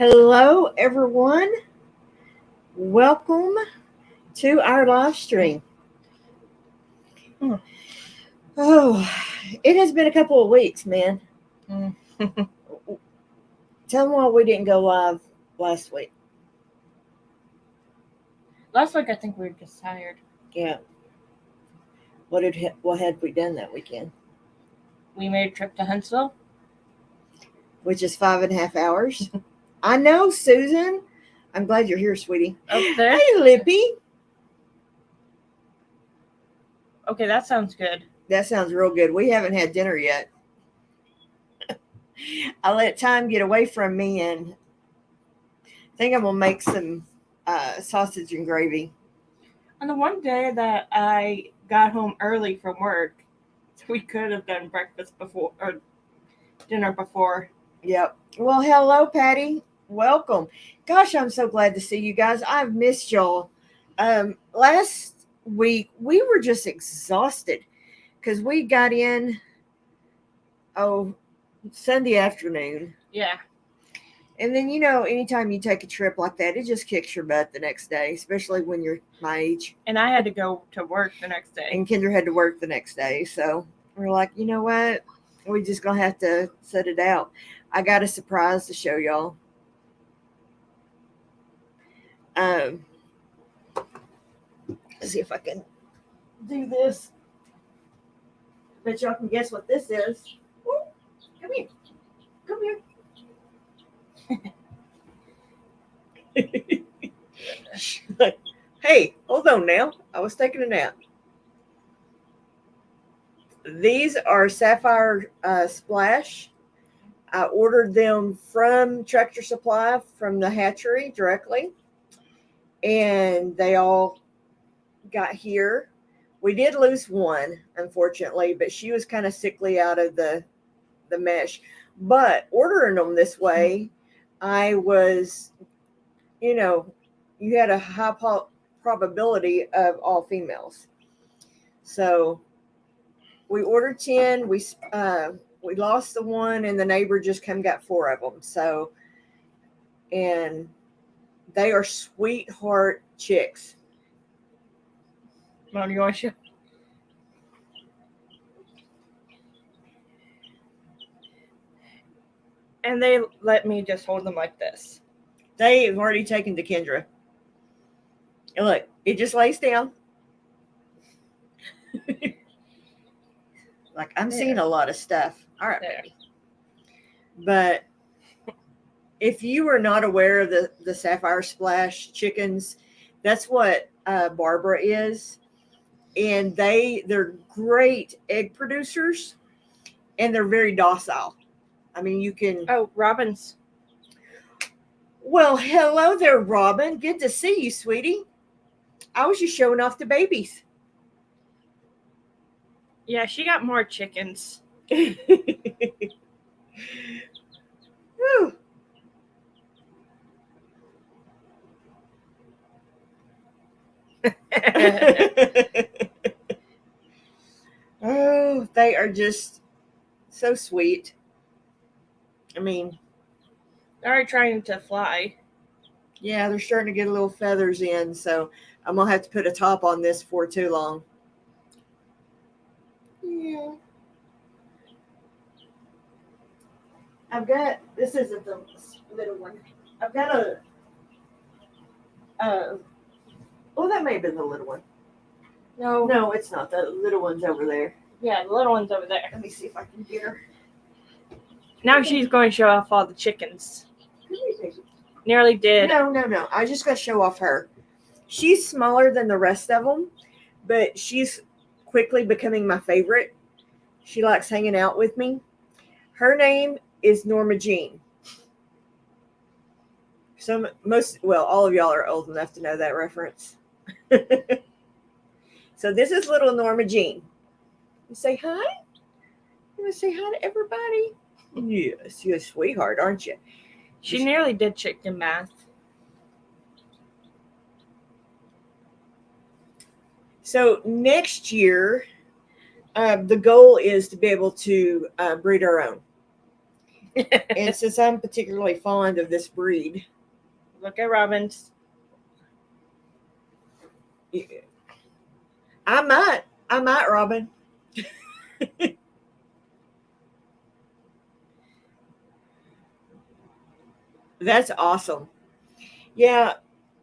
Hello, everyone. Welcome to our live stream. Mm. Oh, it has been a couple of weeks, man. Mm. Tell them why we didn't go live last week. Last week I think we were just tired. Yeah. What had we done that weekend? We made a trip to Huntsville. Which is 5.5 hours. I know, Susan. I'm glad you're here, sweetie. Up there. Hey, Lippy. Okay, that sounds good. That sounds real good. We haven't had dinner yet. I let time get away from me, and I think I'm gonna make some sausage and gravy. On the one day that I got home early from work, we could have done breakfast before or dinner before. Yep. Well, hello, Patty. Welcome. Gosh, I'm so glad to see you guys. I've missed y'all. Last week we were just exhausted because we got in Sunday afternoon. Yeah. And then, anytime you take a trip like that, it just kicks your butt the next day, especially when you're my age. And I had to go to work the next day. And Kendra had to work the next day. So we're like, you know what? We're just going to have to set it out. I got a surprise to show y'all. Let's see if I can do this. Bet y'all can guess what this is. Ooh, come here. Come here. Hey, hold on now. I was taking a nap. These are Sapphire Splash. I ordered them from Tractor Supply from the hatchery directly. And they all got here. We did lose one, unfortunately, but she was kind of sickly out of the mesh. But ordering them this way, I was, you had a high probability of all females. So we ordered 10. We lost the one, and the neighbor just got 4 of them. So, and they are sweetheart chicks. Mom, you want to show? And they let me just hold them like this. They've already taken to Kendra. And look, it just lays down. Like, I'm seeing a lot of stuff. All right, There. baby. But if you are not aware of the Sapphire Splash chickens, that's what Barbara is. And they're great egg producers, and they're very docile. I mean, you can... Oh, Robin's. Well, hello there, Robin. Good to see you, sweetie. I was just showing off the babies. Yeah, she got more chickens. Oh, they are just so sweet. I mean, They're trying to fly. yeah, they're starting to get a little feathers in, so I'm going to have to put a top on this for too long. Yeah. This isn't the little one. I've got that may have been the little one. No, it's not. The little one's over there. Yeah, the little one's over there. Let me see if I can get her. Now she's going to show off all the chickens. Nearly did. No. I just got to show off her. She's smaller than the rest of them, but she's quickly becoming my favorite. She likes hanging out with me. Her name is Norma Jean. All of y'all are old enough to know that reference. So this is little Norma Jean. You say hi? You want to say hi to everybody? Yes, you're a sweetheart, aren't you? She nearly did chicken math. So next year, the goal is to be able to breed our own. And since I'm particularly fond of this breed, Look at Robin's. I might, Robin. That's awesome. Yeah,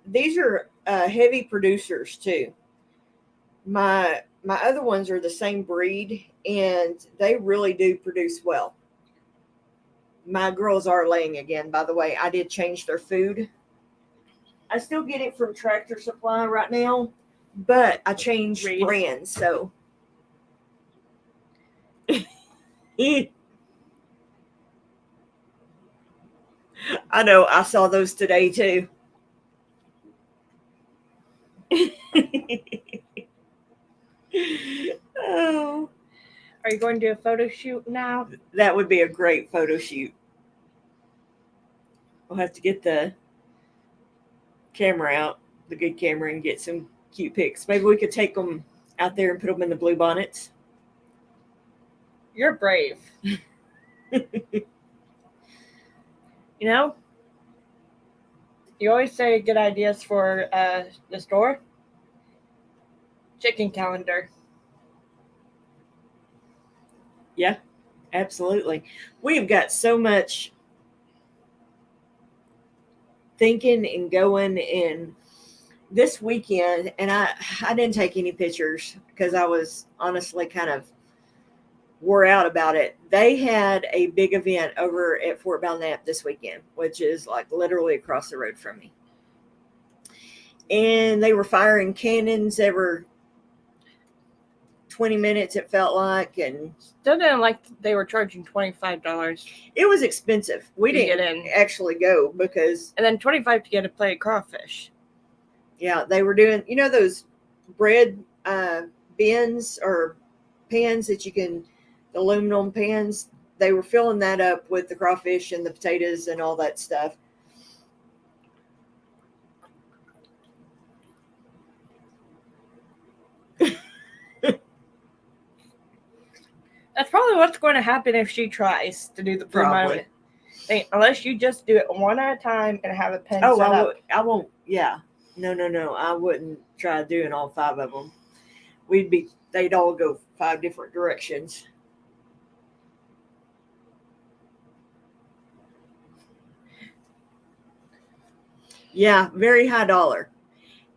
these are heavy producers too. My other ones are the same breed, and they really do produce well. My girls are laying again, by the way. I did change their food. I still get it from Tractor Supply right now, but I changed Breed. brands, so I know I saw those today too. Oh, Are you going to do a photo shoot now? that would be a great photo shoot. We'll have to get the camera out, the good camera, and get some cute pics. Maybe we could take them out there and put them in the blue bonnets. You're brave. You know, you always say good ideas for the store. Chicken calendar. Yeah, absolutely. We've got so much thinking and going in this weekend, and I didn't take any pictures because I was honestly kind of wore out about it. They had a big event over at Fort Belknap this weekend, which is like literally across the road from me. And they were firing cannons every 20 minutes, it felt like, and Still didn't like they were charging $25. it was expensive. We To get didn't in. actually go because, And then $25 to get a plate of crawfish. yeah, they were doing, those bread bins or pans that you can, the aluminum pans, they were filling that up with the crawfish and the potatoes and all that stuff. That's probably what's going to happen if she tries to do the Probably. promo. Unless you just do it one at a time and have a pen Oh, set up. I won't. Yeah, no. I wouldn't try doing all 5 of them. They'd all go 5 different directions. Yeah, very high dollar,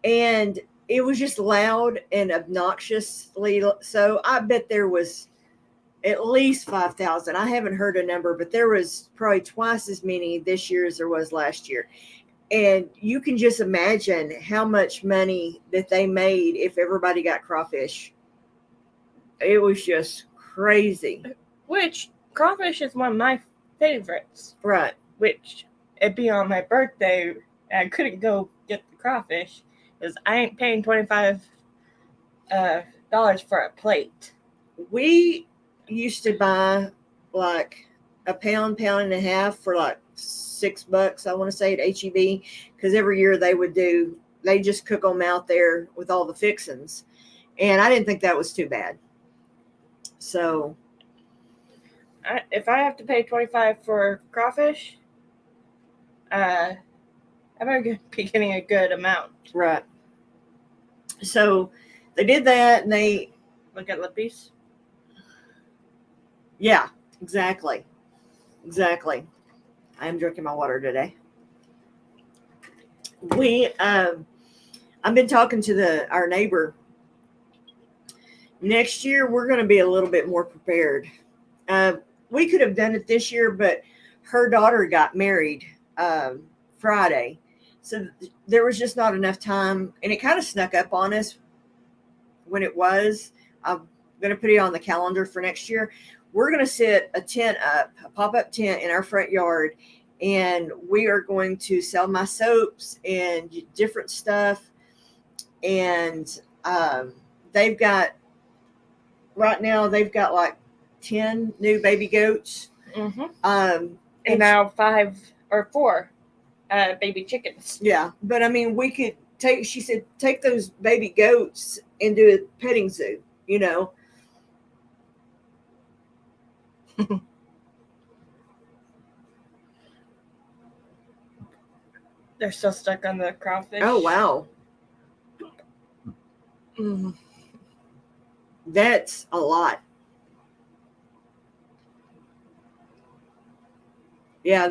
and it was just loud and obnoxiously. So I bet there was at least 5,000. I haven't heard a number, but there was probably twice as many this year as there was last year. And you can just imagine how much money that they made if everybody got crawfish. It was just crazy. Which, crawfish is one of my favorites. Right. Which, it'd be on my birthday, and I couldn't go get the crawfish because I ain't paying $25 for a plate. We used to buy like a pound and a half for like $6, I want to say, at HEB, because every year they just cook them out there with all the fixings, and I didn't think that was too bad. So if I have to pay $25 for crawfish, I better be getting a good amount. right. So they did that, and they Look at Lippies. Yeah, exactly. I am drinking my water today. I've been talking to our neighbor. Next year, we're going to be a little bit more prepared. We could have done it this year, but her daughter got married Friday. So there was just not enough time, and it kind of snuck up on us when it was. I'm going to put it on the calendar for next year. We're going to set a tent up, a pop-up tent in our front yard, and we are going to sell my soaps and different stuff. And they've got like 10 new baby goats. Mm-hmm. And now 5 or 4 baby chickens. Yeah, but I mean, she said, take those baby goats and do a petting zoo, They're still stuck on the crawfish. Oh, wow. That's a lot. Yeah,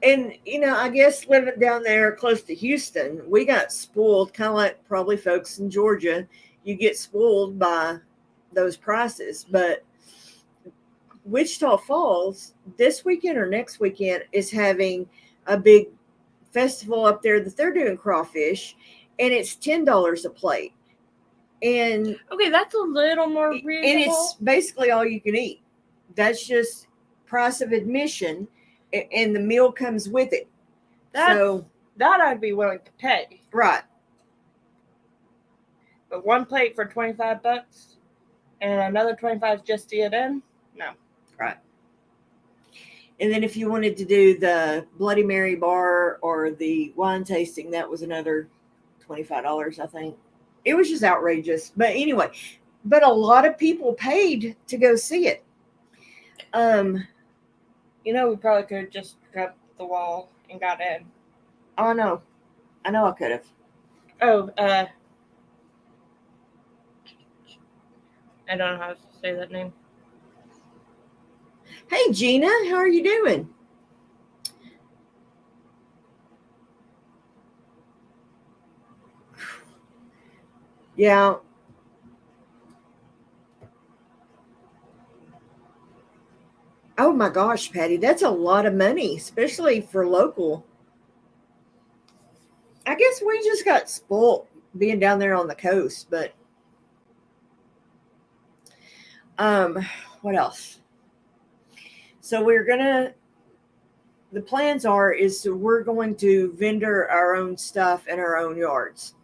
and I guess living down there close to Houston, we got spoiled, kind of like probably folks in Georgia. You get spoiled by those prices. But Wichita Falls this weekend or next weekend is having a big festival up there that they're doing crawfish, and it's $10 a plate. And okay, that's a little more reasonable. And it's basically all you can eat. That's just price of admission, and the meal comes with it. That I'd be willing to pay. Right. But one plate for $25 and another $25 just to get in? No. Right. And then if you wanted to do the Bloody Mary bar or the wine tasting, that was another $25, I think. It was just outrageous. But anyway, but a lot of people paid to go see it. We probably could have just grabbed the wall and got in. Oh, no. I know I could have. Oh, I don't know how to say that name. Hey, Gina, how are you doing? Yeah. Oh my gosh, Patty, that's a lot of money, especially for local. I guess we just got spoiled being down there on the coast, but what else? So the plans we're going to vendor our own stuff in our own yards.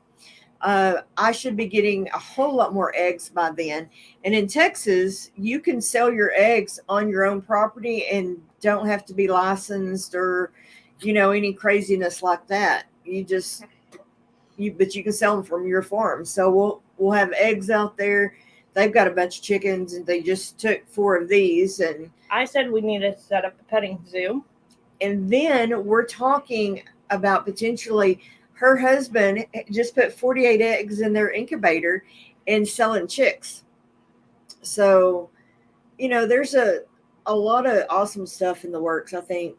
I should be getting a whole lot more eggs by then. And in Texas, you can sell your eggs on your own property and don't have to be licensed or, any craziness like that. But you can sell them from your farm. So we'll have eggs out there. They've got a bunch of chickens, and they just took 4 of these. And I said we need to set up a petting zoo. And then we're talking about potentially her husband just put 48 eggs in their incubator and selling chicks. So, there's a lot of awesome stuff in the works, I think.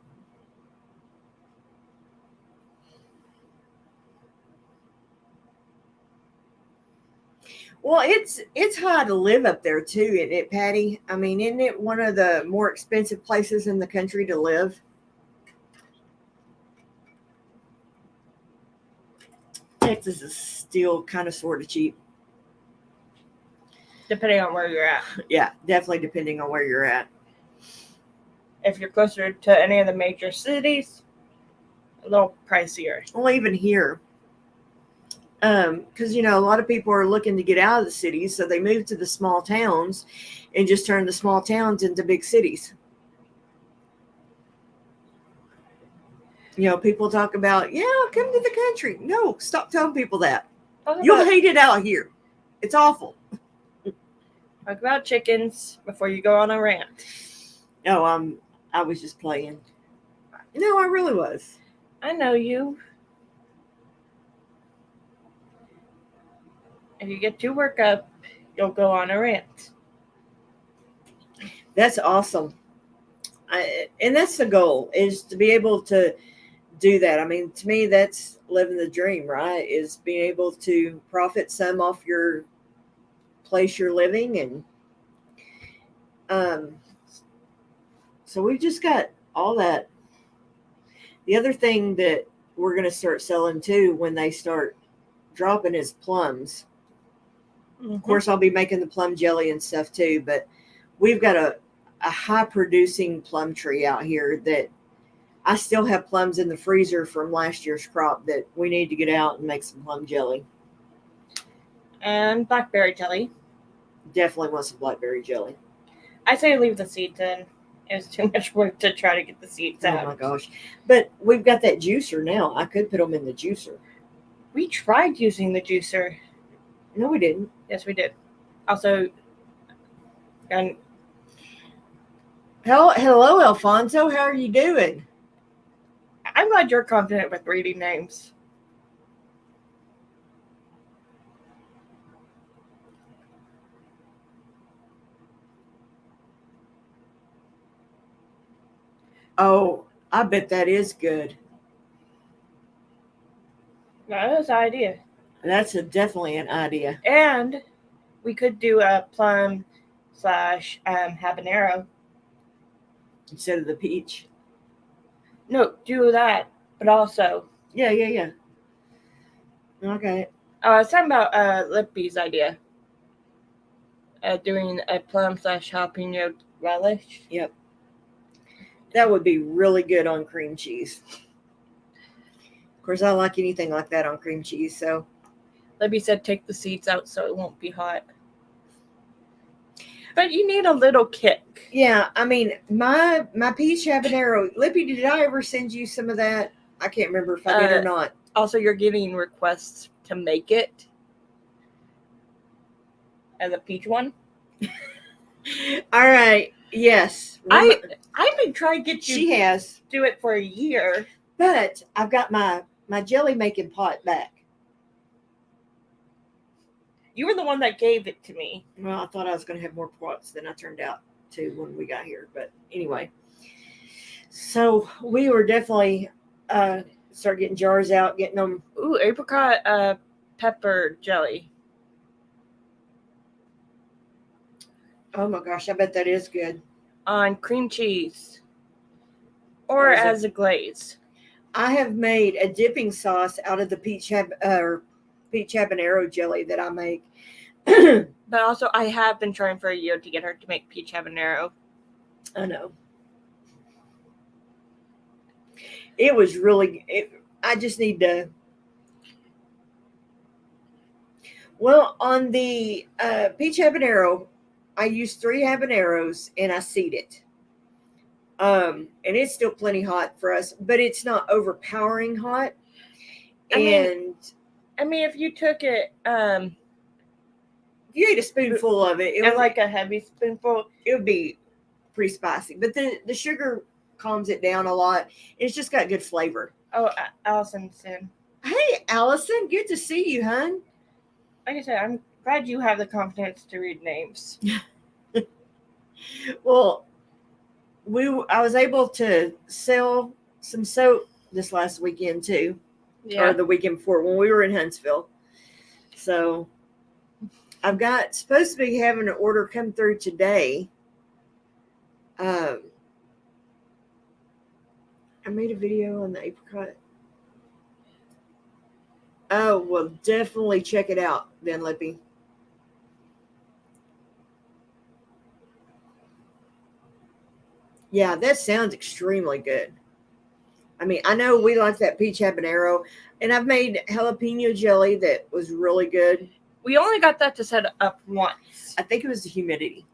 Well, it's high to live up there too, isn't it, Patty? I mean, isn't it one of the more expensive places in the country to live? Texas is still kind of sort of cheap. Depending on where you're at. Yeah, definitely depending on where you're at. If you're closer to any of the major cities, a little pricier. Well, even here. Because, a lot of people are looking to get out of the cities, so they move to the small towns and just turn the small towns into big cities. People talk about, come to the country. No, stop telling people that. You'll hate it out here. It's awful. Talk about chickens before you go on a rant. No, I was just playing. No, I really was. I know you. If you get too worked up, you'll go on a rant. That's awesome. And that's the goal, is to be able to do that. I mean, to me, that's living the dream, right? Is being able to profit some off your place you're living. And so we've just got all that. The other thing that we're going to start selling too when they start dropping is plums. Of course, I'll be making the plum jelly and stuff too, but we've got a high producing plum tree out here that I still have plums in the freezer from last year's crop that we need to get out and make some plum jelly. And blackberry jelly. Definitely want some blackberry jelly. I say leave the seeds in. It was too much work to try to get the seeds out. Oh my gosh. But we've got that juicer now. I could put them in the juicer. We tried using the juicer. No, we didn't. Yes, we did. Also, and hello, Alfonso. How are you doing? I'm glad you're confident with reading names. Oh, I bet that is good. That is an idea. That's definitely an idea. And we could do a plum slash habanero. Instead of the peach. No, do that, but also. Yeah. Okay. I was talking about Lippy's idea. Doing a plum slash jalapeno relish. Yep. That would be really good on cream cheese. Of course, I like anything like that on cream cheese, so. Libby said take the seeds out so it won't be hot. But you need a little kick. Yeah, I mean, my peach habanero. Lippy, did I ever send you some of that? I can't remember if I did or not. Also, you're getting requests to make it as a peach one. All right. Yes. I've been trying to get you She has. do it for a year. But I've got my jelly making pot back. You were the one that gave it to me. Well, I thought I was going to have more pots than I turned out to when we got here. But anyway. So we were definitely start getting jars out, getting them. Ooh, apricot pepper jelly. Oh my gosh, I bet that is good. On cream cheese. Or as a glaze. I have made a dipping sauce out of the peach habanero jelly that I make. But also, I have been trying for a year to get her to make peach habanero. I know. It was really. I just need to. Well, on the peach habanero, I used 3 habaneros and I seed it. And it's still plenty hot for us, but it's not overpowering hot. I mean, if you took it, if you ate a spoonful of it, and like a heavy spoonful, it would be pretty spicy. But the sugar calms it down a lot. It's just got good flavor. Oh, Allison's in. Hey, Allison, good to see you, hon. Like I said, I'm glad you have the confidence to read names. Well, I was able to sell some soap this last weekend too, or the weekend before when we were in Huntsville. So I've got supposed to be having an order come through today. I made a video on the apricot. Oh, well, definitely check it out then, Lippy. Yeah, that sounds extremely good. I mean, I know we like that peach habanero, and I've made jalapeno jelly that was really good. We only got that to set up once. I think it was the humidity.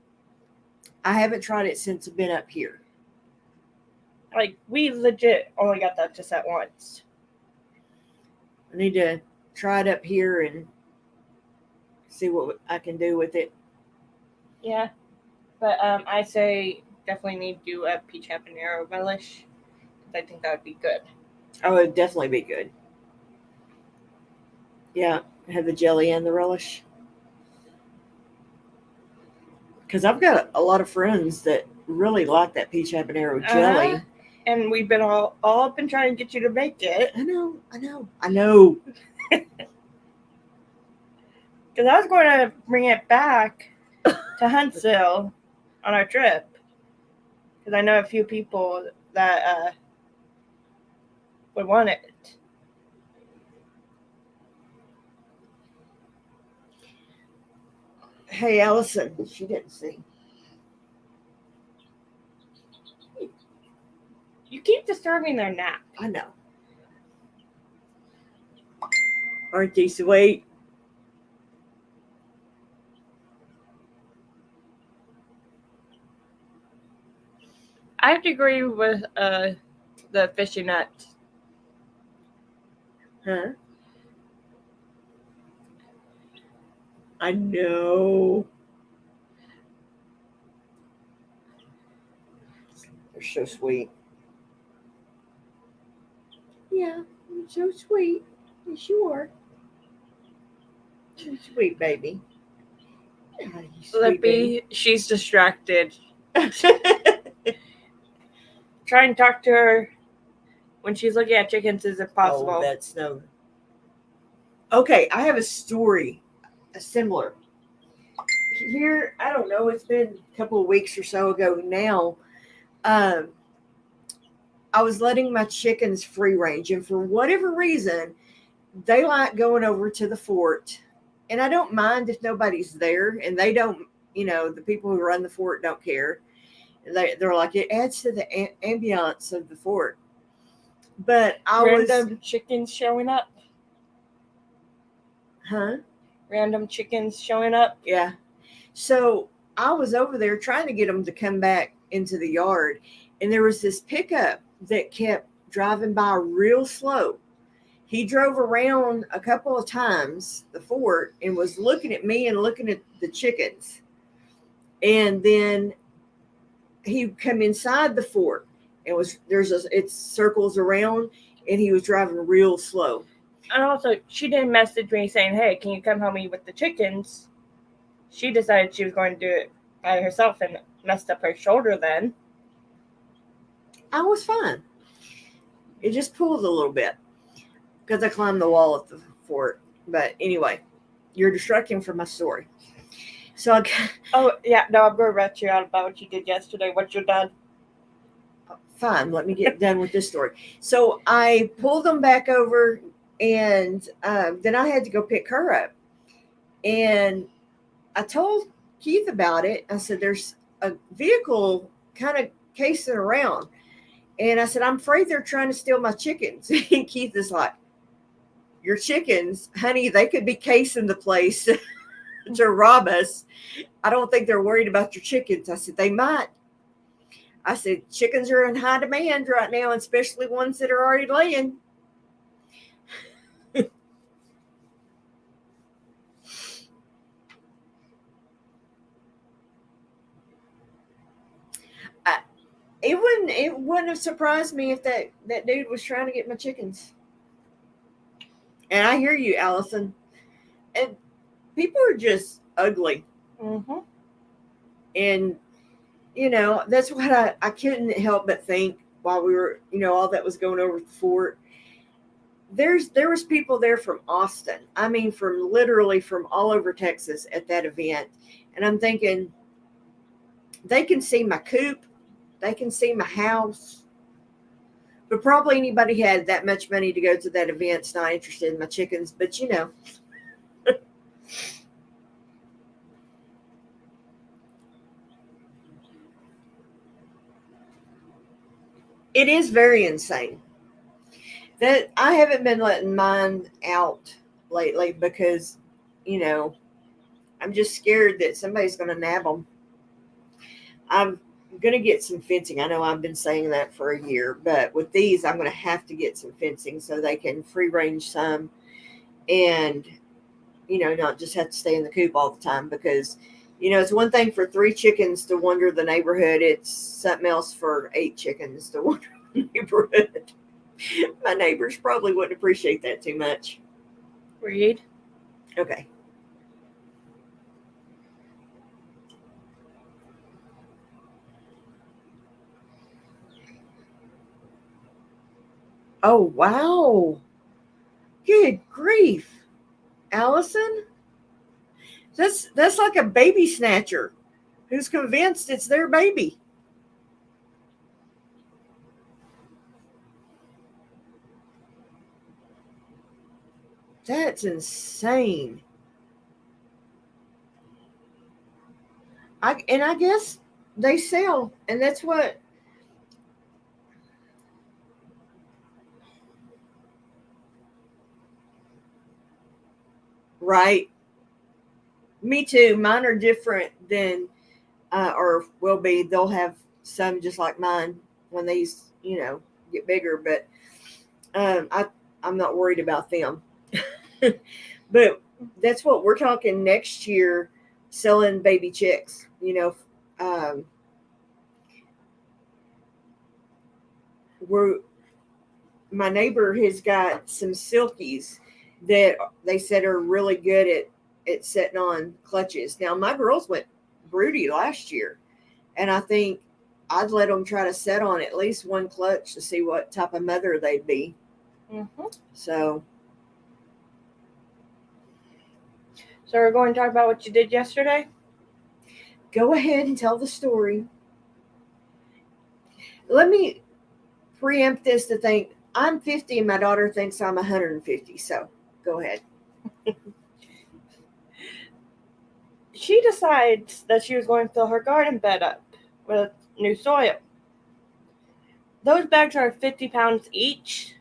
I haven't tried it since I've been up here. Like, we legit only got that to set once. I need to try it up here and see what I can do with it. Yeah, but I say definitely need to do a peach habanero relish. I think that would be good. Oh, it would definitely be good. Yeah, have the jelly and the relish. Because I've got a lot of friends that really like that peach habanero jelly. And we've been all been trying to get you to make it. I know. Because I was going to bring it back to Huntsville on our trip. Because I know a few people that would want it. Hey, Allison, she didn't see. You keep disturbing their nap. I know. Aren't they sweet? I have to agree with the fishy nut. Huh? I know. They're so sweet. so sweet. Yes, you are. So sweet, baby. Oh, you sweet baby. Lippy, she's distracted. Try and talk to her when she's looking at chickens is impossible. Oh, that's no. Okay, I have a story, a similar. Here, I don't know. It's been a couple of weeks or so ago now. Um, I was letting my chickens free range, and for whatever reason, they like going over to the fort. And I don't mind if nobody's there, and they don't. The people who run the fort don't care. They're like, it adds to the ambiance of the fort. But Random chickens showing up. Huh? Random chickens showing up. Yeah. So I was over there trying to get them to come back into the yard, and there was this pickup that kept driving by real slow. He drove around a couple of times the fort and was looking at me and looking at the chickens. And then he come inside the fort and it circles around, and he was driving real slow. And also, she didn't message me saying, "Hey, can you come help me with the chickens?" She decided she was going to do it by herself and messed up her shoulder then. I was fine. It just pulled a little bit because I climbed the wall at the fort. But anyway, you're distracting from my story. So oh, yeah, no, I'm going to rat you out about what you did yesterday. What you done? Fine, let me get done with this story. So I pulled them back over, and then I had to go pick her up. And I told Keith about it. I said, there's a vehicle kind of casing around. And I said, I'm afraid they're trying to steal my chickens. And Keith is like, your chickens, honey, they could be casing the place to rob us. I don't think they're worried about your chickens. I said, they might. I said, chickens are in high demand right now, especially ones that are already laying. It wouldn't have surprised me if that dude was trying to get my chickens. And I hear you, Allison. And people are just ugly. Mm-hmm. And that's what I couldn't help but think while we were, all that was going over at the fort. There was people there from Austin. I mean, literally from all over Texas at that event. And I'm thinking, they can see my coop. They can see my house. But probably anybody had that much money to go to that event's not interested in my chickens. But it is very insane that I haven't been letting mine out lately because, I'm just scared that somebody's going to nab them. I'm going to get some fencing. I know I've been saying that for a year, but with these, I'm going to have to get some fencing so they can free range some and, not just have to stay in the coop all the time because, it's one thing for 3 chickens to wander the neighborhood. It's something else for 8 chickens to wander the neighborhood. My neighbors probably wouldn't appreciate that too much. Read. Okay. Oh, wow. Good grief. Allison? That's like a baby snatcher who's convinced it's their baby. That's insane. I guess they sell, and that's what. Right. Me too. Mine are different than, or will be. They'll have some just like mine when these, get bigger. But I'm not worried about them. But that's what we're talking next year, selling baby chicks. We're my neighbor has got some silkies that they said are really good at setting on clutches. Now my girls went broody last year, and I think I'd let them try to set on at least one clutch to see what type of mother they'd be. Mm-hmm. So we're going to talk about what you did yesterday? go ahead and tell the story. Let me preempt this to think I'm 50 and my daughter thinks I'm 150. So go ahead. She decides that she was going to fill her garden bed up with new soil. Those bags are 50 pounds each,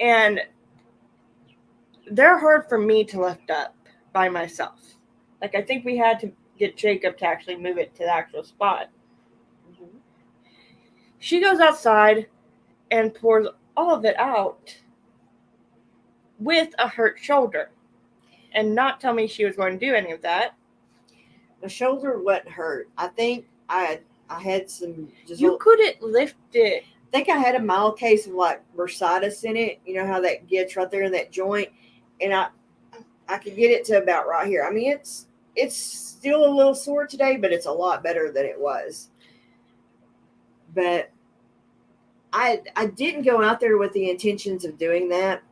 and they're hard for me to lift up by myself. Like, I think we had to get Jacob to actually move it to the actual spot. Mm-hmm. She goes outside and pours all of it out with a hurt shoulder, and not tell me she was going to do any of that. My shoulder wasn't hurt. I think I had some. You couldn't lift it. I think I had a mild case of like bursitis in it. You know how that gets right there in that joint, and I could get it to about right here. I mean, it's still a little sore today, but it's a lot better than it was. But I didn't go out there with the intentions of doing that.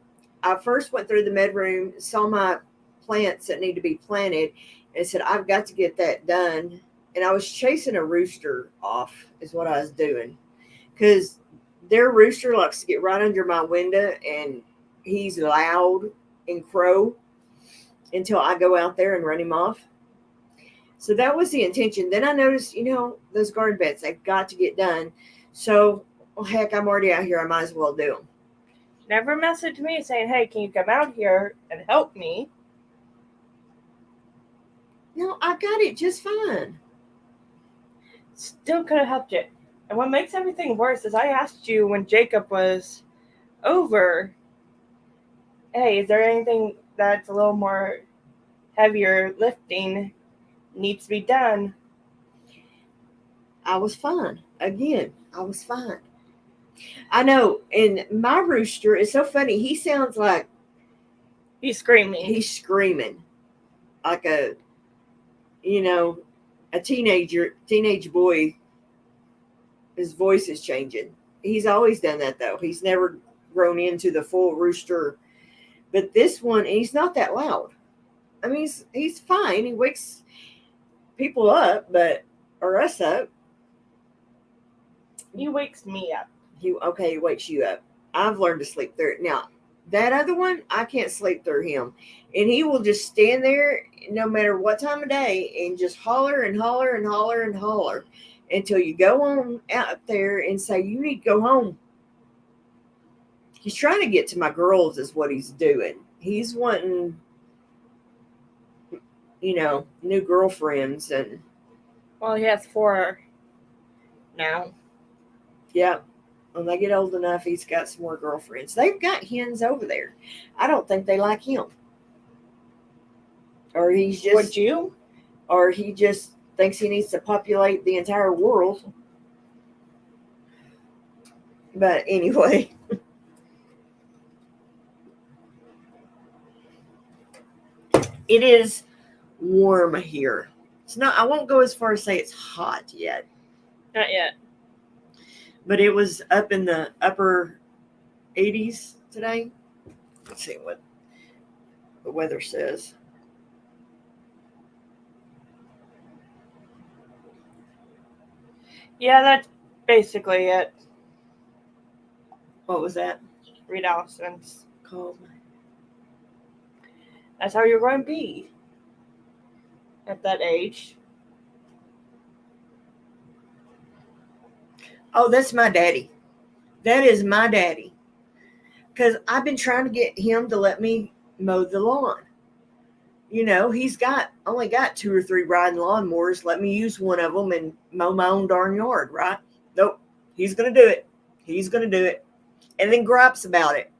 I first went through the med room, saw my plants that need to be planted, and said, I've got to get that done. And I was chasing a rooster off is what I was doing. Because their rooster likes to get right under my window, and he's loud and crow until I go out there and run him off. So that was the intention. Then I noticed, those garden beds, they've got to get done. So, well, heck, I'm already out here. I might as well do them. Never messaged me saying, hey, can you come out here and help me? No, I got it just fine. Still could have helped you. And what makes everything worse is I asked you when Jacob was over, hey, is there anything that's a little more heavier lifting needs to be done? I was fine. Again, I was fine. I know. And my rooster is so funny. He sounds like he's screaming. He's screaming like a teenage boy. His voice is changing. He's always done that though. He's never grown into the full rooster. But this one, he's not that loud. I mean, he's fine. He wakes people up, or us up. He wakes me up. He wakes you up. I've learned to sleep through it. Now, that other one, I can't sleep through him. And he will just stand there no matter what time of day and just holler and holler and holler and holler until you go on out there and say, you need to go home. He's trying to get to my girls is what he's doing. He's wanting, new girlfriends. And well, he has 4 now. Yeah. When they get old enough, he's got some more girlfriends. They've got hens over there. I don't think they like him. Or he's just... Would you? Or he just thinks he needs to populate the entire world. But anyway. It is warm here. It's not... I won't go as far as say it's hot yet. Not yet. But it was up in the upper 80s today. Let's see what the weather says. Yeah, that's basically it. What was that? Reed Allison's Called. That's how you're going to be at that age. Oh, that's my daddy. That is my daddy. Because I've been trying to get him to let me mow the lawn. He's only got 2 or 3 riding lawnmowers. Let me use one of them and mow my own darn yard, right? Nope. He's going to do it. He's going to do it. And then gripes about it.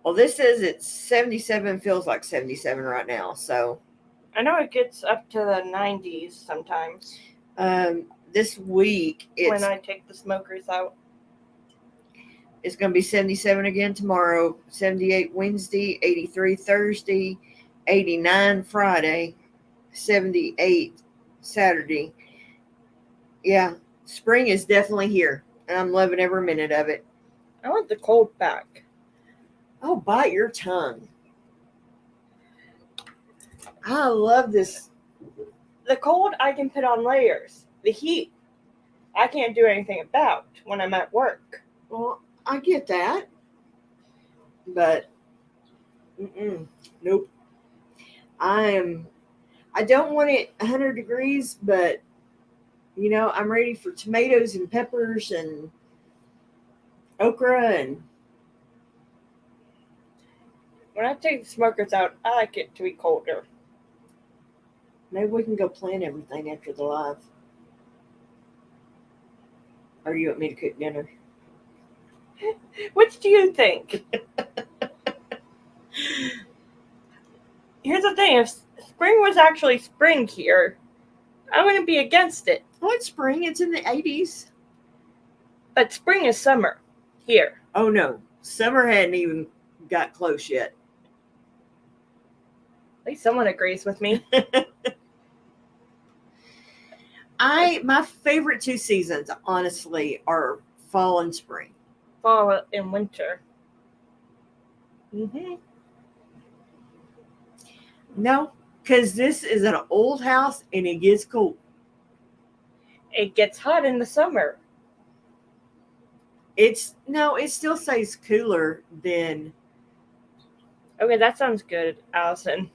Well, this says it's 77, feels like 77 right now. So I know it gets up to the 90s sometimes. this week when I take the smokers out. It's going to be 77 again tomorrow, 78 Wednesday, 83 Thursday, 89 Friday, 78 Saturday. Yeah, spring is definitely here, and I'm loving every minute of it. I want the cold back. Oh, bite your tongue. I love this. The cold, I can put on layers. The heat, I can't do anything about when I'm at work. Well, I get that, but nope. I don't want it 100 degrees, but I'm ready for tomatoes and peppers and okra, and When I take the smokers out, I like it to be colder. maybe we can go plan everything after the live. Or do you want me to cook dinner? Which do you think? Here's the thing, if spring was actually spring here, I wouldn't be against it. Well, it's spring. It's in the 80s. But spring is summer here. Oh, no. Summer hadn't even got close yet. At least someone agrees with me. My favorite two seasons, honestly, are fall and spring. Fall and winter. Mm-hmm. No, because this is an old house and it gets cold. It gets hot in the summer. It still stays cooler than. Okay, that sounds good, Allison.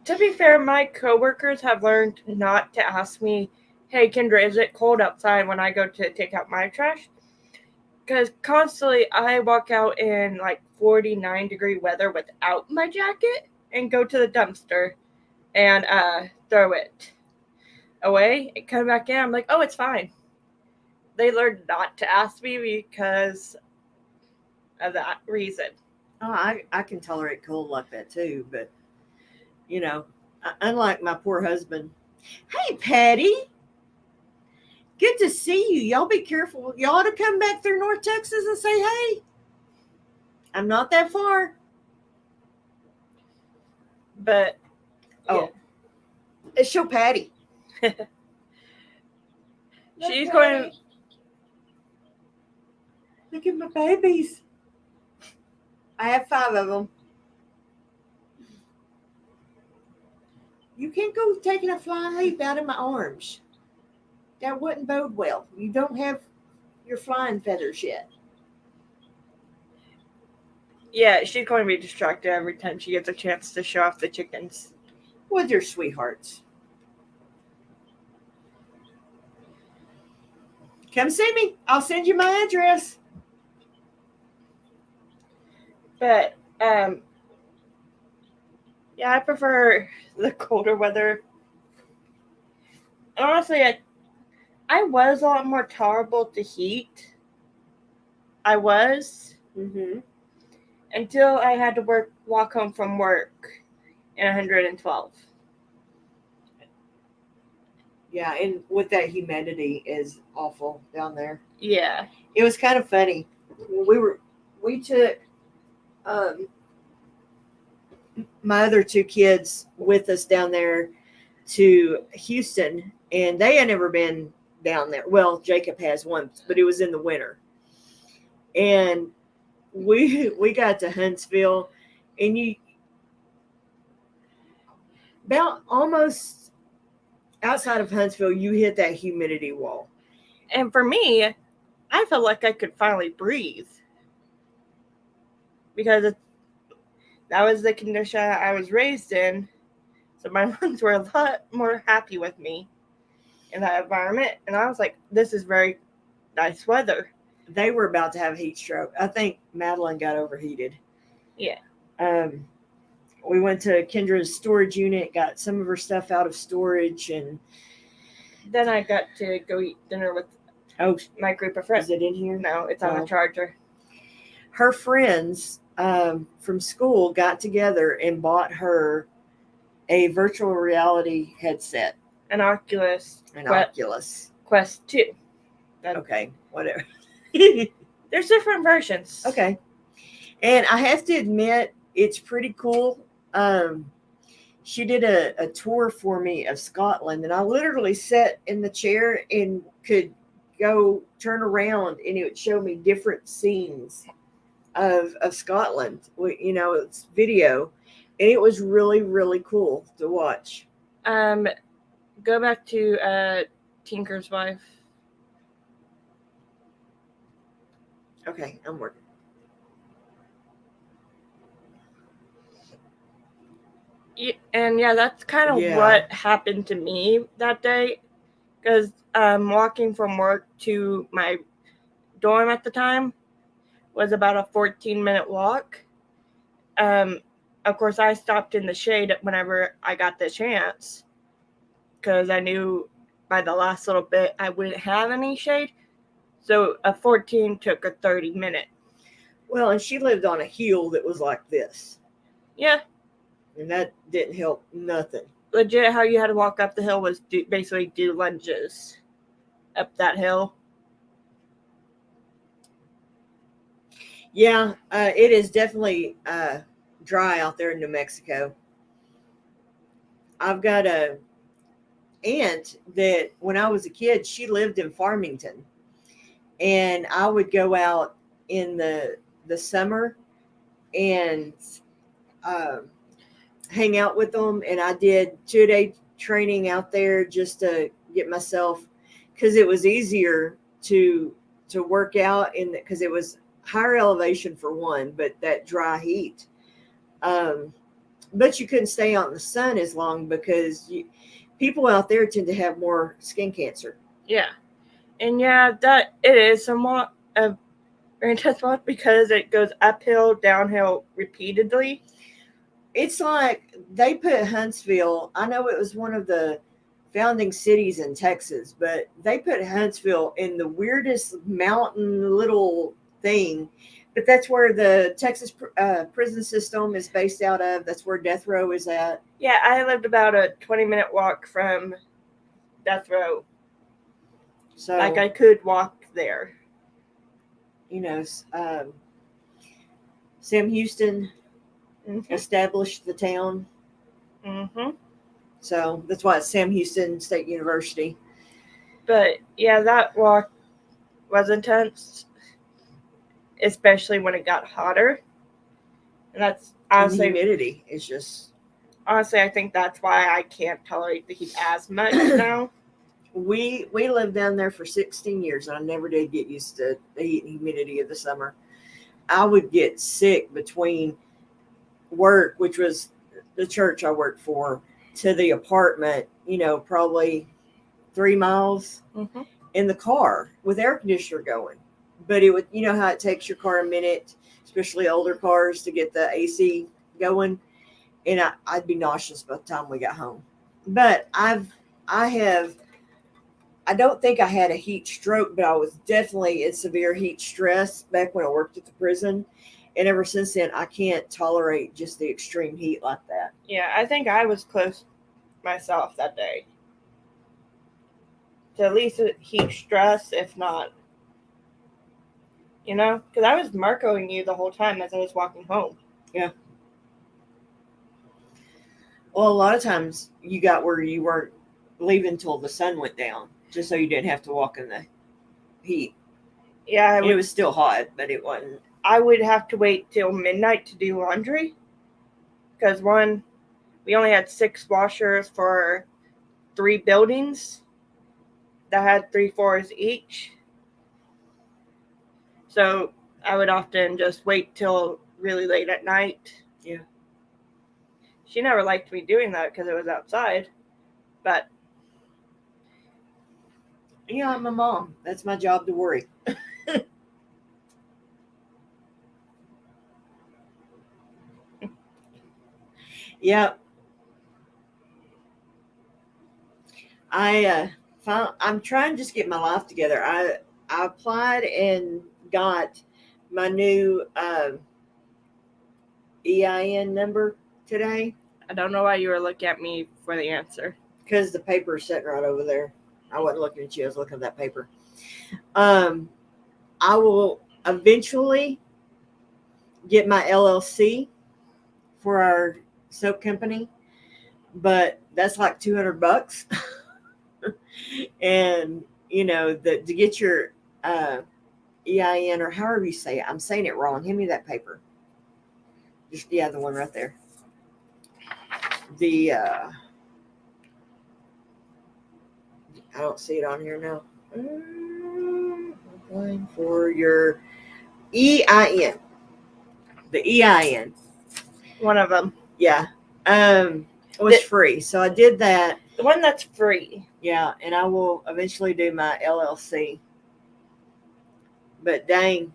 To be fair, my coworkers have learned not to ask me, hey, Kendra, is it cold outside when I go to take out my trash? Because constantly I walk out in like 49-degree weather without my jacket and go to the dumpster and throw it away and come back in. I'm like, oh, it's fine. They learned not to ask me because of that reason. Oh, I can tolerate cold like that too, but unlike my poor husband. Hey, Patty. Good to see you. Y'all be careful. Y'all ought to come back through North Texas and say hey. I'm not that far. But oh, it's your Patty. She's going. Look at my babies. I have 5 of them. You can't go taking a flying leap out of my arms. That wouldn't bode well. You don't have your flying feathers yet. Yeah, she's going to be distracted every time she gets a chance to show off the chickens. Well, they're sweethearts. Come see me. I'll send you my address. But, yeah, I prefer the colder weather. And honestly, I was a lot more tolerable to heat. I was. Mm-hmm. Until I had to walk home from work in 112. Yeah, and with that humidity is awful down there. Yeah. It was kind of funny. We took my other 2 kids with us down there to Houston, and they had never been down there. Well, Jacob has once, but it was in the winter. And we got to Huntsville, and you about almost outside of Huntsville, you hit that humidity wall. And for me, I felt like I could finally breathe. Because that was the condition I was raised in. So my lungs were a lot more happy with me in that environment. And I was like, this is very nice weather. They were about to have a heat stroke. I think Madeline got overheated. Yeah. We went to Kendra's storage unit, got some of her stuff out of storage, and then I got to go eat dinner with my group of friends. Is it in here? No, it's on the charger. her friends from school got together and bought her a virtual reality headset. An Oculus. Oculus. Quest 2. Okay, whatever. There's different versions. Okay. And I have to admit, it's pretty cool. She did a tour for me of Scotland, and I literally sat in the chair and could go turn around, and it would show me different scenes of Scotland. It's video, and it was really, really cool to watch. Go back to Tinker's Wife. Okay, I'm working. And yeah, that's kind of what happened to me that day, because walking from work to my dorm at the time was about a 14-minute walk. Of course, I stopped in the shade whenever I got the chance, because I knew by the last little bit I wouldn't have any shade. So a 14 took a 30-minute. Well, and she lived on a hill that was like this. Yeah. And that didn't help nothing. Legit, how you had to walk up the hill was basically do lunges up that hill. Yeah, it is definitely dry out there in New Mexico. I've got a aunt that when I was a kid, she lived in Farmington. And I would go out in the summer and hang out with them, and I did 2-day training out there just to get myself, because it was easier to work out because it was higher elevation for one, but that dry heat. But you couldn't stay out in the sun as long because people out there tend to have more skin cancer. Yeah, and yeah, that it is somewhat of very tough spot because it goes uphill, downhill repeatedly. It's like they put Huntsville, I know it was one of the founding cities in Texas, but they put Huntsville in the weirdest mountain little thing. But that's where the Texas prison system is based out of. That's where death row is at. Yeah, I lived about a 20-minute walk from death row. So, like, I could walk there. Sam Houston established the town. Mm-hmm. So that's why it's Sam Houston State University. But yeah, that walk was intense, especially when it got hotter. And that's honestly, and the humidity is just. Honestly, I think that's why I can't tolerate the heat as much now. We lived down there for 16 years, and I never did get used to the heat and humidity of the summer. I would get sick between work, which was the church I worked for, to the apartment, probably 3 miles in the car with air conditioner going. But it would, how it takes your car a minute, especially older cars, to get the AC going. And I'd be nauseous by the time we got home. But I don't think I had a heat stroke, but I was definitely in severe heat stress back when I worked at the prison. And ever since then, I can't tolerate just the extreme heat like that. Yeah, I think I was close myself that day. To at least heat stress, if not. Because I was Marcoing you the whole time as I was walking home. Yeah. Well, a lot of times you got where you weren't leaving until the sun went down, just so you didn't have to walk in the heat. Yeah. It was still hot, but it wasn't. I would have to wait till midnight to do laundry. Because we only had 6 washers for 3 buildings that had 3 floors each. So I would often just wait till really late at night. Yeah. She never liked me doing that because it was outside. But yeah, I'm a mom. That's my job to worry. Yeah. I'm trying to just get my life together. I applied and got my new EIN number today I don't know why you were looking at me for the answer. because the paper is sitting right over there. I wasn't looking at you. I was looking at that paper. I will eventually get my LLC for our soap company, but that's like $200. And to get your EIN, or however you say it, I'm saying it wrong. Hand me that paper. Just the one right there. The I don't see it on here now. Applying for your EIN. The EIN. One of them. Yeah. It was free. So I did that. The one that's free. Yeah, and I will eventually do my LLC. But dang.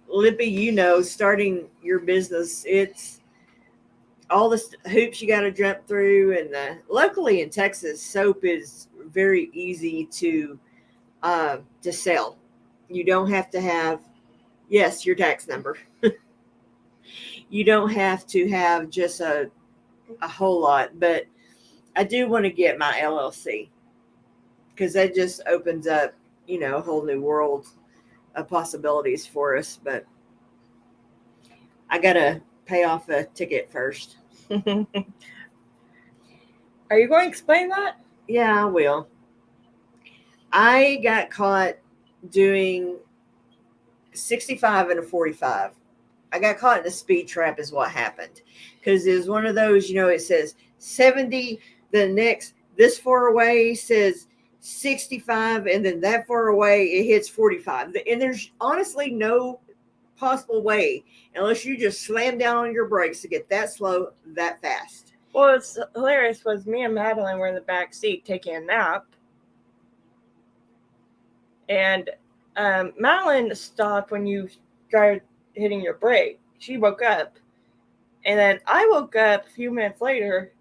Lippy, starting your business, it's all the hoops you got to jump through. And luckily in Texas, soap is very easy to sell. You don't have to have, yes, your tax number. You don't have to have just a whole lot, but I do want to get my LLC because that just opens up, a whole new world of possibilities for us. But I got to pay off a ticket first. Are you going to explain that? Yeah, I will. I got caught doing 65 and a 45. I got caught in a speed trap is what happened. Because it was one of those, it says 70, this far away says 65, and then that far away it hits 45. And there's honestly no possible way unless you just slam down on your brakes to get that slow, that fast. Well, what's hilarious was me and Madeline were in the back seat taking a nap. And Madeline stopped when you started hitting your brake. She woke up. And then I woke up a few minutes later,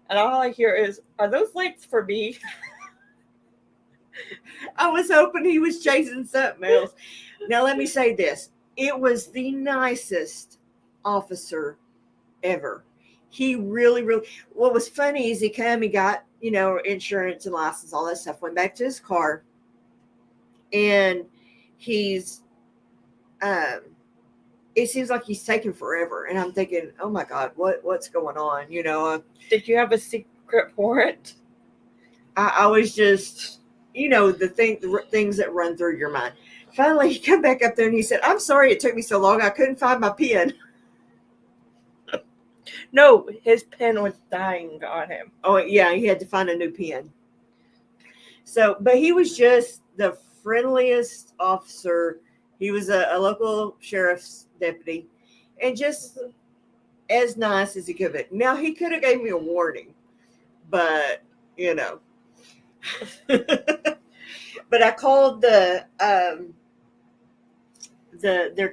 and all I hear is, "Are those lights for me?" I was hoping he was chasing something else. Now, let me say this. It was the nicest officer ever. He really, really, what was funny is he got, insurance and license, all that stuff, went back to his car, and he's, it seems like he's taking forever. And I'm thinking, oh my God, what's going on? Did you have a secret warrant? I was just, the things that run through your mind. Finally, he came back up there and he said, "I'm sorry it took me so long. I couldn't find my pen." No, his pen was dying on him. Oh, yeah, he had to find a new pen. So, but he was just the friendliest officer. He was a local sheriff's deputy and just as nice as he could be. Now, he could have gave me a warning, but, But I called their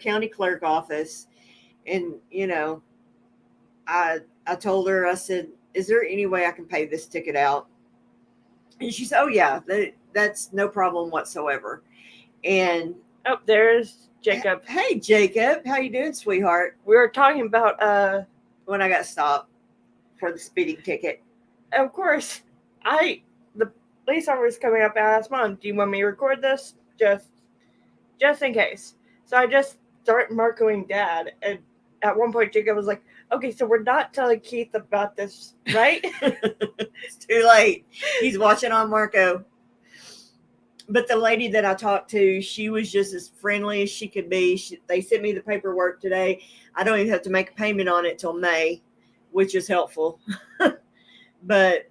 county clerk office, and I told her, I said, "Is there any way I can pay this ticket out?" And she said, "Oh yeah, that's no problem whatsoever." And oh, there's Jacob. Hey Jacob, how you doing, sweetheart? We were talking about when I got stopped for the speeding ticket. Of course, the police officer is coming up and asked Mom, "Do you want me to record this? Just in case." So I just start marcoing Dad, and at one point Jacob was like, "Okay, so we're not telling Keith about this, right?" It's too late. He's watching on Marco. But the lady that I talked to, she was just as friendly as she could be. They sent me the paperwork today. I don't even have to make a payment on it till May, which is helpful. But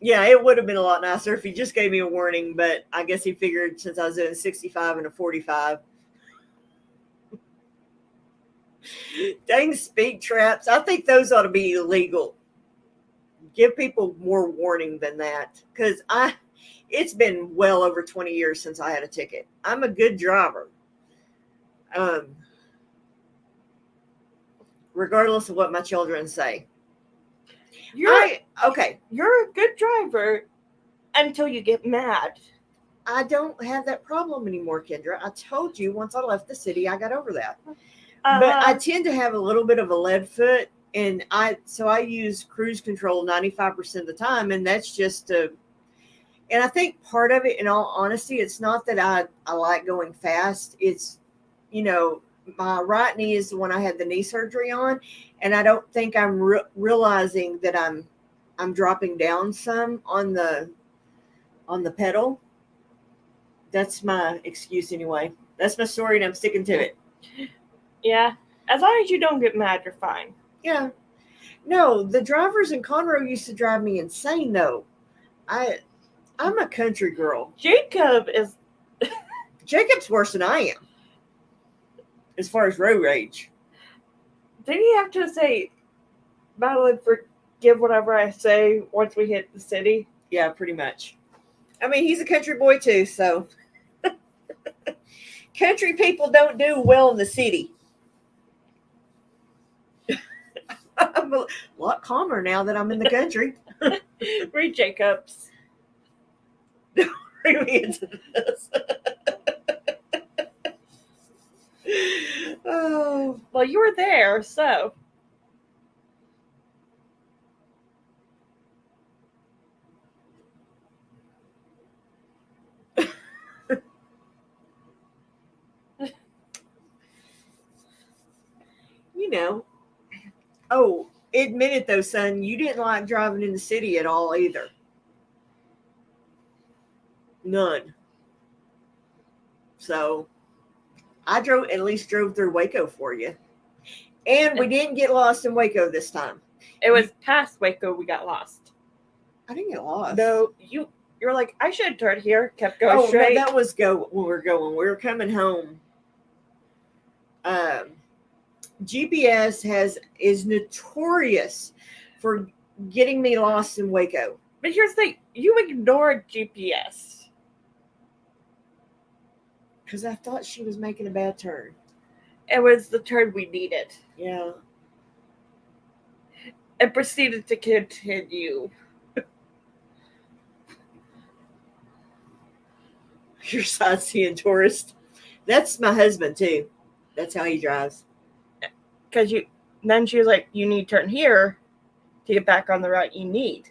yeah, it would have been a lot nicer if he just gave me a warning, but I guess he figured since I was doing 65 and a 45. Dang speed traps. I think those ought to be illegal. Give people more warning than that. Because it's been well over 20 years since I had a ticket. I'm a good driver. Regardless of what my children say. You're a good driver until you get mad. I don't have that problem anymore, Kendra. I told you once I left the city, I got over that. But I tend to have a little bit of a lead foot, and I use cruise control 95% of the time, and that's just to. And I think part of it, in all honesty, it's not that I like going fast. It's, my right knee is the one I had the knee surgery on, and I don't think I'm realizing that I'm dropping down some on the pedal. That's my excuse anyway. That's my story, and I'm sticking to it. Yeah, as long as you don't get mad, you're fine. Yeah. No, the drivers in Conroe used to drive me insane, though. I'm a country girl. Jacob's worse than I am, as far as road rage. Did he have to say, Madeline, forgive whatever I say once we hit the city? Yeah, pretty much. I mean, he's a country boy, too, so. Country people don't do well in the city. I'm a lot calmer now that I'm in the country. Read Jacob's. Bring me into this. Oh. Well, you were there, so. Oh, admit it though, son, you didn't like driving in the city at all either. None. So I at least drove through Waco for you. And we didn't get lost in Waco this time. It was past Waco we got lost. I didn't get lost. No, you're like, I should have turned here, kept going straight. No, that was when we were going. We were coming home. GPS is notorious for getting me lost in Waco. But here's the thing, you ignored GPS. Because I thought she was making a bad turn. It was the turn we needed. Yeah. And proceeded to continue. You're sightseeing tourist. That's my husband too. That's how he drives. Because then she was like, you need to turn here to get back on the route you need.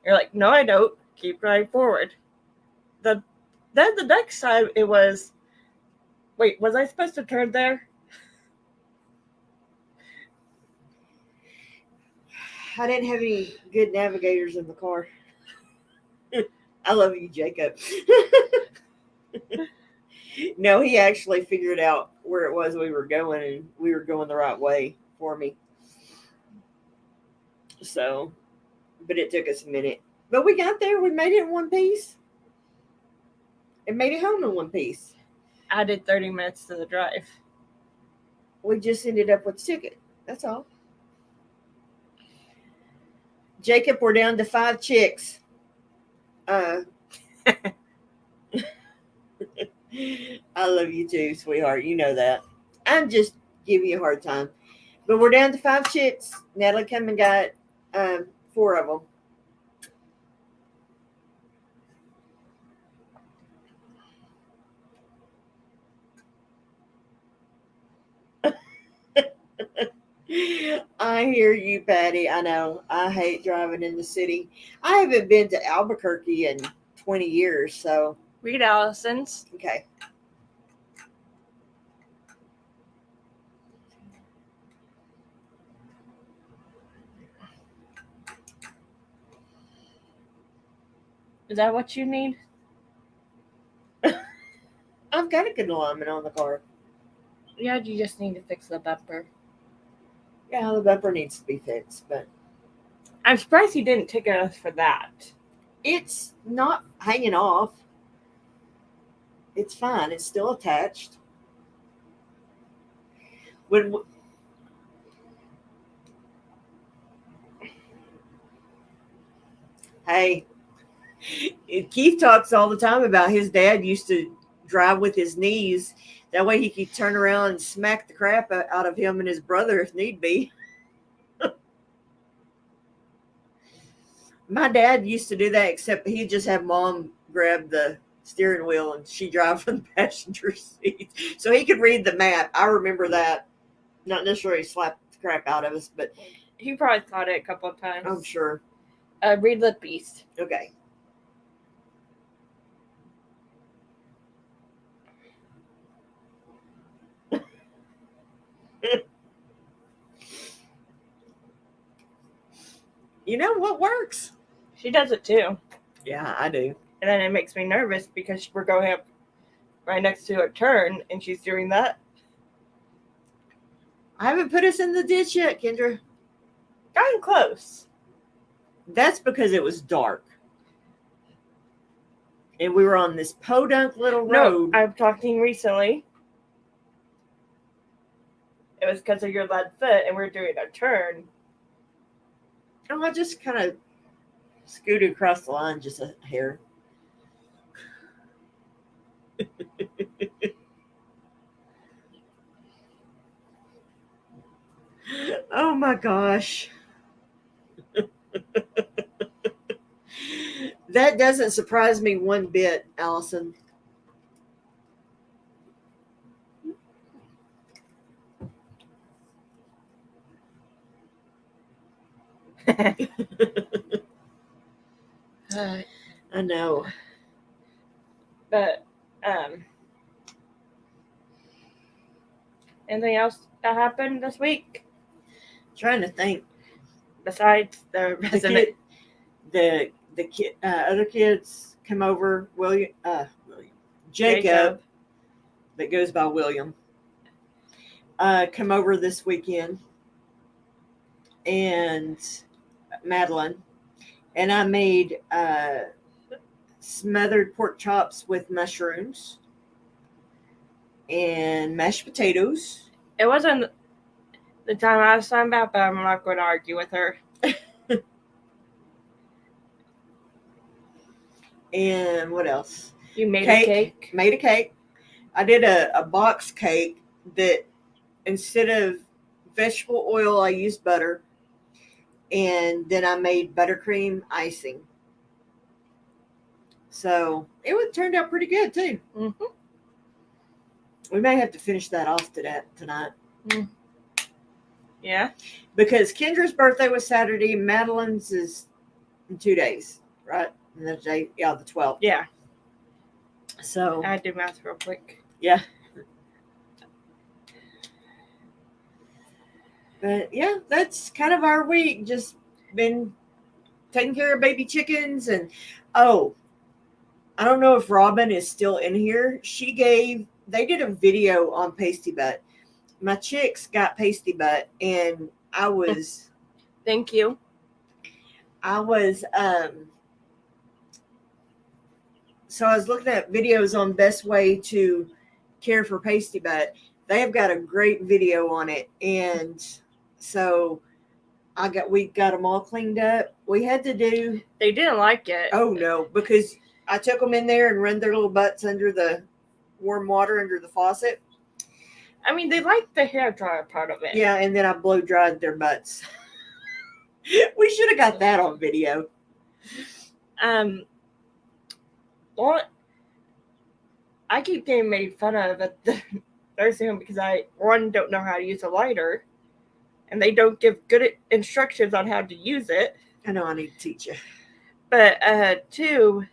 You're like, no, I don't. Keep driving forward. Then the next time it was, wait, was I supposed to turn there? I didn't have any good navigators in the car. I love you, Jacob. No, he actually figured out where it was we were going, and we were going the right way for me. So, but it took us a minute. But we got there. We made it in one piece. And made it home in one piece. Added 30 minutes to the drive. We just ended up with a ticket. That's all. Jacob, we're down to 5 chicks. I love you too, sweetheart. You know that. I'm just giving you a hard time. But we're down to 5 chicks. Natalie come and got 4 of them. I hear you, Patty. I know. I hate driving in the city. I haven't been to Albuquerque in 20 years, so. Read Allison's. Okay. Is that what you need? I've got a good alignment on the car. Yeah, you just need to fix the bumper. Yeah, the bumper needs to be fixed, but I'm surprised he didn't ticket us for that. It's not hanging off. It's fine. It's still attached. Hey, Keith talks all the time about his dad used to drive with his knees. That way he could turn around and smack the crap out of him and his brother if need be. My dad used to do that, except he'd just have mom grab the steering wheel and she drive on the passenger seat. So he could read the map. I remember that. Not necessarily slap the crap out of us, but He probably caught it a couple of times. I'm sure. Read the piece. Okay. You know what works? She does it too. Yeah, I do. And then it makes me nervous because we're going up right next to a turn and she's doing that. I haven't put us in the ditch yet, Kendra. Gotten close. That's because it was dark. And we were on this podunk little road. No, I'm talking recently. It was because of your lead foot and we're doing a turn. Oh, I just kind of scooted across the line just a hair. Oh my gosh. That doesn't surprise me one bit, Allison. I know. But anything else that happened this week Trying to think. besides the resident? The other kids come over. Jacob, that goes by William, come over this weekend, and Madeline, and I made smothered pork chops with mushrooms and mashed potatoes. It wasn't the time I was talking about, but I'm not going to argue with her. And what else? You made a cake? Made a cake. I did a box cake that instead of vegetable oil, I used butter. And then I made buttercream icing. So it turned out pretty good too. Mm-hmm. We may have to finish that off tonight. Mm. Yeah. Because Kendra's birthday was Saturday. Madeline's is in 2 days, right? And the day, the 12th. Yeah. So I do math real quick. Yeah. But yeah, that's kind of our week. Just been taking care of baby chickens. And I don't know if Robin is still in here. They did a video on Pasty Butt. My chicks got Pasty Butt, and I was Thank you. So I was looking at videos on best way to care for Pasty Butt. They have got a great video on it, and so we got them all cleaned up. We had to do. They didn't like it. Oh no, because I took them in there and run their little butts under the warm water under the faucet. I mean, they liked the hair dryer part of it. Yeah, and then I blow dried their butts. We should have got that on video. Well, I keep getting made fun of at the nursing home because I don't know how to use a lighter, and they don't give good instructions on how to use it. I know I need to teach you. But two,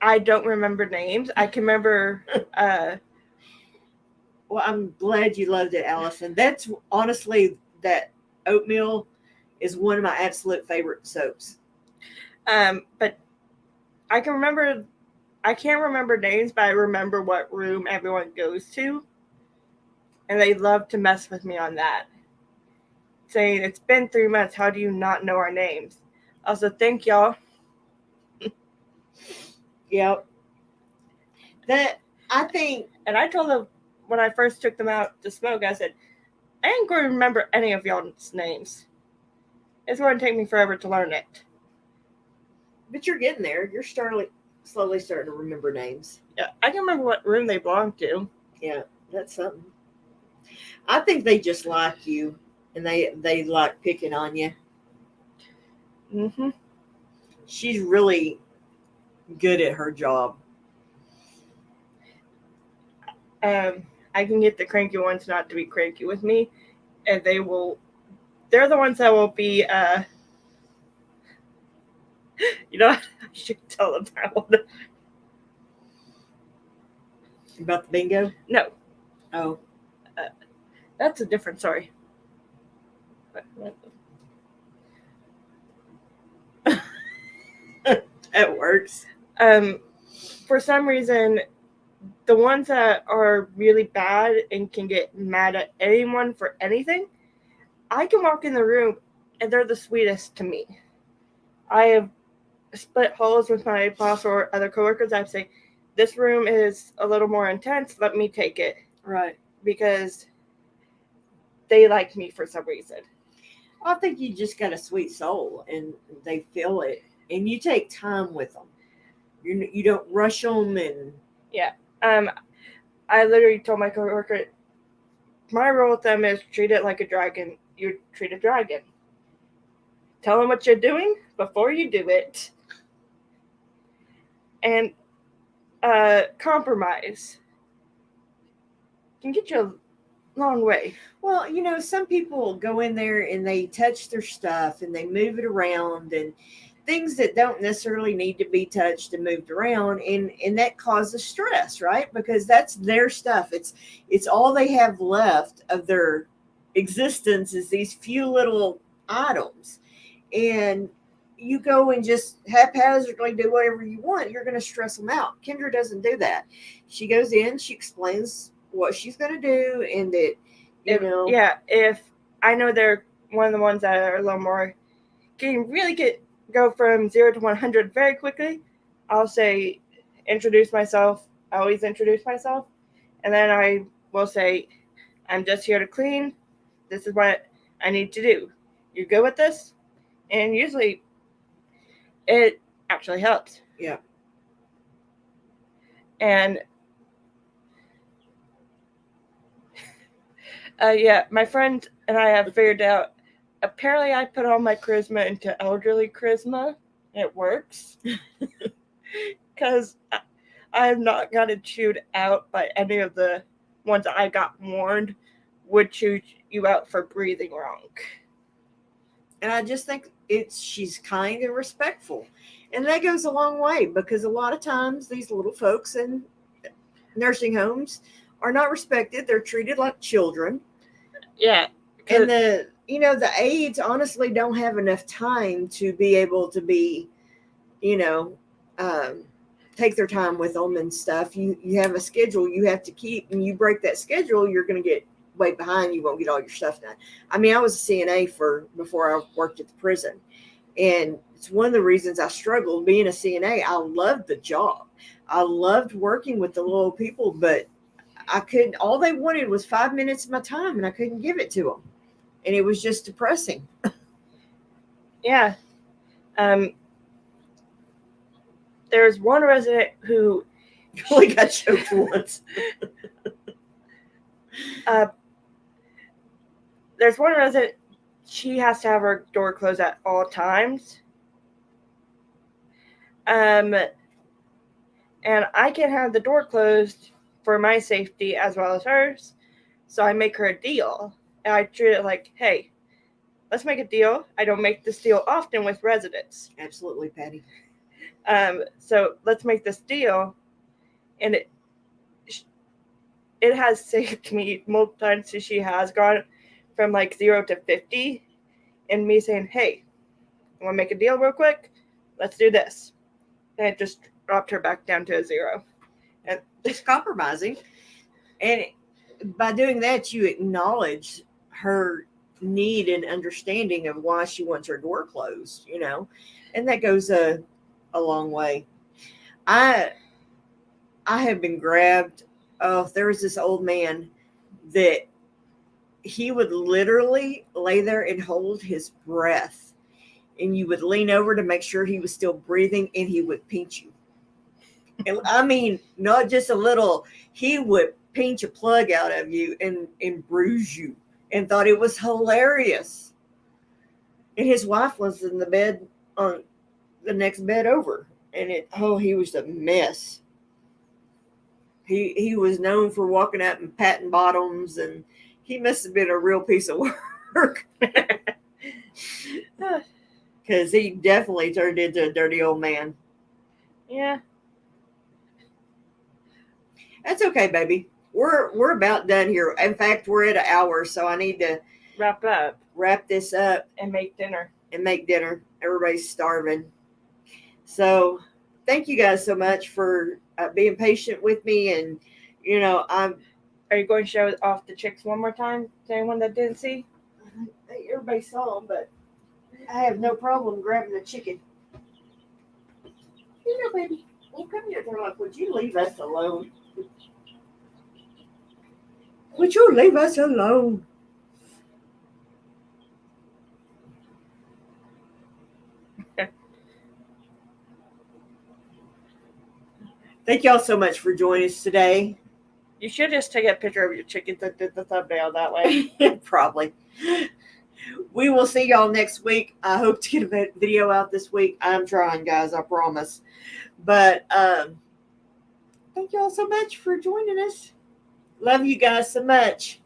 I don't remember names. I can remember. Well, I'm glad you loved it, Allison. That's honestly, that oatmeal is one of my absolute favorite soaps. But I can't remember names, but I remember what room everyone goes to. And they love to mess with me on that. Saying, it's been 3 months, how do you not know our names? Also, thank y'all. Yep. And I told them when I first took them out to smoke, I said, I ain't going to remember any of y'all's names. It's going to take me forever to learn it. But you're getting there. You're slowly starting to remember names. Yeah, I can remember what room they belong to. Yeah, that's something. I think they just like you, and they like picking on you. Mm-hmm. She's really good at her job. I can get the cranky ones not to be cranky with me, and they're the ones that will be, I should tell them that one. About the bingo? No. Oh. That's a different story. That works. For some reason, the ones that are really bad and can get mad at anyone for anything, I can walk in the room and they're the sweetest to me. I have split holes with my boss or other coworkers. I say, this room is a little more intense. Let me take it. Right. Because they like me for some reason. I think you just got a sweet soul and they feel it. And you take time with them. You don't rush them and... Yeah. I literally told my coworker, my role with them is treat it like a dragon. You treat a dragon. Tell them what you're doing before you do it. And compromise can get you a long way. Well, some people go in there and they touch their stuff and they move it around and things that don't necessarily need to be touched and moved around, and that causes stress, right? Because that's their stuff. It's all they have left of their existence is these few little items. And you go and just haphazardly do whatever you want, you're going to stress them out. Kendra doesn't do that. She goes in, she explains what she's going to do, and that, if I know they're one of the ones that are a little more, go from 0 to 100 very quickly, I'll say, introduce myself. I always introduce myself. And then I will say, I'm just here to clean. This is what I need to do. You good with this? And usually it actually helps. Yeah. And my friend and I have figured out, apparently I put all my charisma into elderly charisma. It works. Because I have not gotten chewed out by any of the ones that I got warned would chew you out for breathing wrong. And I just think she's kind and respectful. And that goes a long way, because a lot of times these little folks in nursing homes are not respected. They're treated like children. Yeah. And the aides honestly don't have enough time to be able to be, take their time with them and stuff. You have a schedule you have to keep, and you break that schedule, you're going to get way behind. You won't get all your stuff done. I mean, I was a CNA before I worked at the prison, and it's one of the reasons I struggled being a CNA. I loved the job. I loved working with the little people, but I couldn't. All they wanted was 5 minutes of my time, and I couldn't give it to them, and it was just depressing. Yeah. There's one resident who only got choked once. There's one resident, she has to have her door closed at all times. And I can have the door closed for my safety as well as hers. So I make her a deal. And I treat it like, hey, let's make a deal. I don't make this deal often with residents. Absolutely, Patty. So let's make this deal. And it has saved me multiple times. So she has gone from 0 to 50. And me saying, hey, I want to make a deal real quick. Let's do this. And it just dropped her back down to a 0. And it's compromising. And by doing that, you acknowledge her need and understanding of why she wants her door closed, and that goes a long way. I have been grabbed. Oh, there was this old man that he would literally lay there and hold his breath, and you would lean over to make sure he was still breathing, and he would pinch you. And I mean, not just a little, he would pinch a plug out of you and bruise you, and thought it was hilarious. And his wife was in the bed on the next bed over. And he was a mess. He was known for walking out in patent bottoms, and he must have been a real piece of work. Because he definitely turned into a dirty old man. Yeah. That's okay, baby. We're about done here. In fact, we're at an hour, so I need to wrap this up and make dinner. Everybody's starving. So thank you guys so much for being patient with me. And, Are you going to show off the chicks one more time to anyone that didn't see? Everybody saw them, but I have no problem grabbing the chicken. Baby, come here. They're like, would you leave us alone? Would you leave us alone? Thank y'all so much for joining us today. You should just take a picture of your chickens and did the thumbnail that way. Probably. We will see y'all next week. I hope to get a video out this week. I'm trying, guys. I promise. But thank y'all so much for joining us. Love you guys so much.